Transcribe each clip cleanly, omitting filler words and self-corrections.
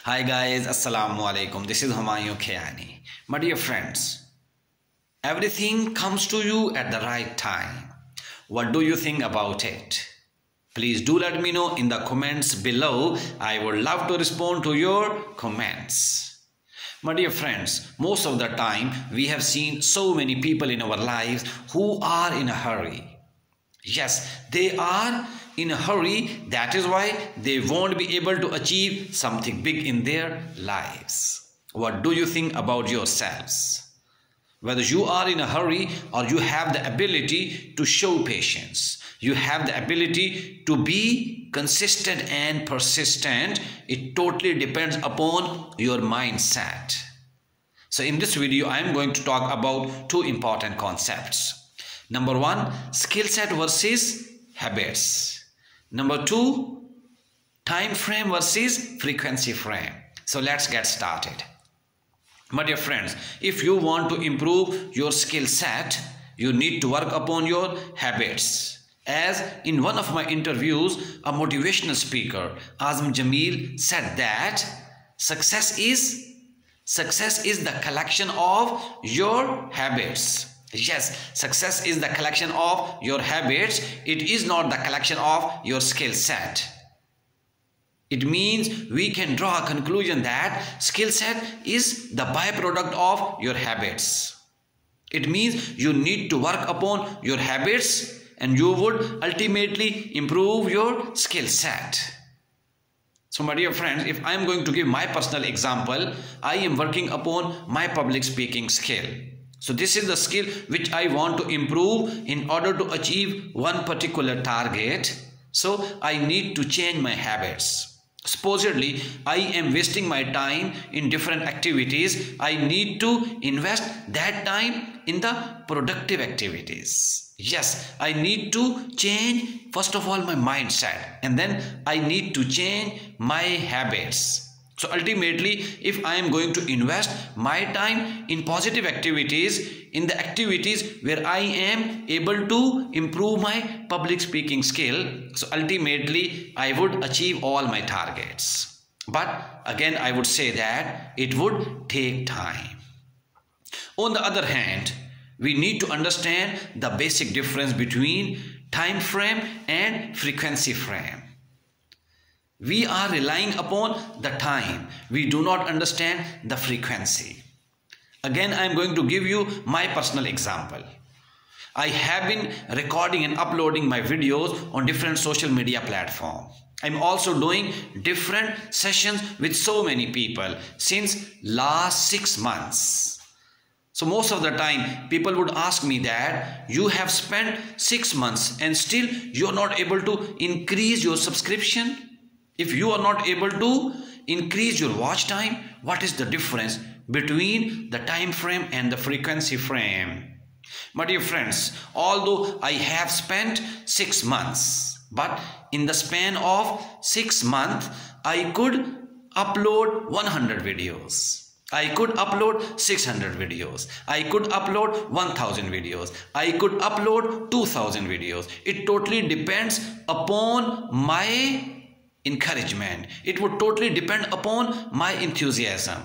Hi guys, Assalamu alaikum. This is Humayun Khayani. My dear friends, everything comes to you at the right time. What do you think about it? Please do let me know in the comments below. I would love to respond to your comments. My dear friends, most of the time we have seen so many people in our lives who are in a hurry. Yes, they are in a hurry. That is why they won't be able to achieve something big in their lives. What do you think about yourselves? Whether you are in a hurry or you have the ability to show patience, you have the ability to be consistent and persistent, it totally depends upon your mindset. So in this video, I am going to talk about two important concepts. Number one, skill set versus habits. Number two, time frame versus frequency frame. So let's get started. My dear friends, if you want to improve your skill set, you need to work upon your habits. As in one of my interviews, a motivational speaker, Azam Jamil, said that success is the collection of your habits. Yes, success is the collection of your habits. It is not the collection of your skill set. It means we can draw a conclusion that skill set is the byproduct of your habits. It means you need to work upon your habits and you would ultimately improve your skill set. So my dear friends, if I am going to give my personal example, I am working upon my public speaking skill. So this is the skill which I want to improve in order to achieve one particular target. So I need to change my habits. Supposedly, I am wasting my time in different activities. I need to invest that time in the productive activities. Yes, I need to change first of all my mindset, and then I need to change my habits. So ultimately, if I am going to invest my time in positive activities, in the activities where I am able to improve my public speaking skill, so ultimately I would achieve all my targets. But again, I would say that it would take time. On the other hand, we need to understand the basic difference between time frame and frequency frame. We are relying upon the time. We do not understand the frequency. Again, I am going to give you my personal example. I have been recording and uploading my videos on different social media platforms. I'm also doing different sessions with so many people since last 6 months. So most of the time, people would ask me that you have spent 6 months and still you're not able to increase your subscription. If you are not able to increase your watch time, what is the difference between the time frame and the frequency frame? My dear friends, although I have spent 6 months, but in the span of 6 months, I could upload 100 videos. I could upload 600 videos. I could upload 1000 videos. I could upload 2000 videos. It totally depends upon my encouragement. It would totally depend upon my enthusiasm.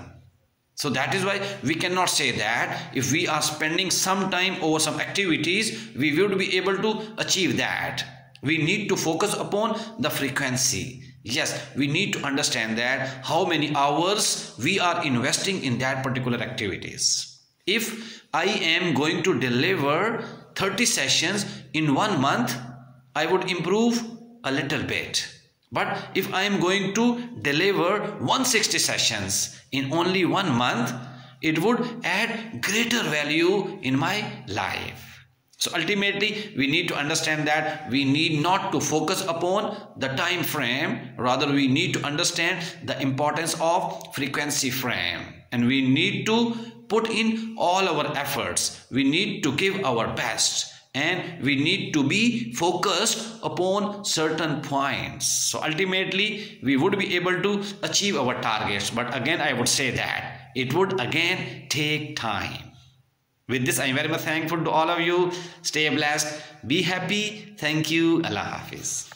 So that is why we cannot say that if we are spending some time over some activities, we would be able to achieve that. We need to focus upon the frequency. Yes, we need to understand that how many hours we are investing in that particular activities. If I am going to deliver 30 sessions in 1 month, I would improve a little bit. But if I am going to deliver 160 sessions in only 1 month, it would add greater value in my life. So ultimately, we need to understand that we need not to focus upon the time frame. Rather, we need to understand the importance of frequency frame. And we need to put in all our efforts. We need to give our best. And we need to be focused upon certain points. So ultimately, we would be able to achieve our targets. But again, I would say that it would again take time. With this, I am very much thankful to all of you. Stay blessed. Be happy. Thank you. Allah Hafiz.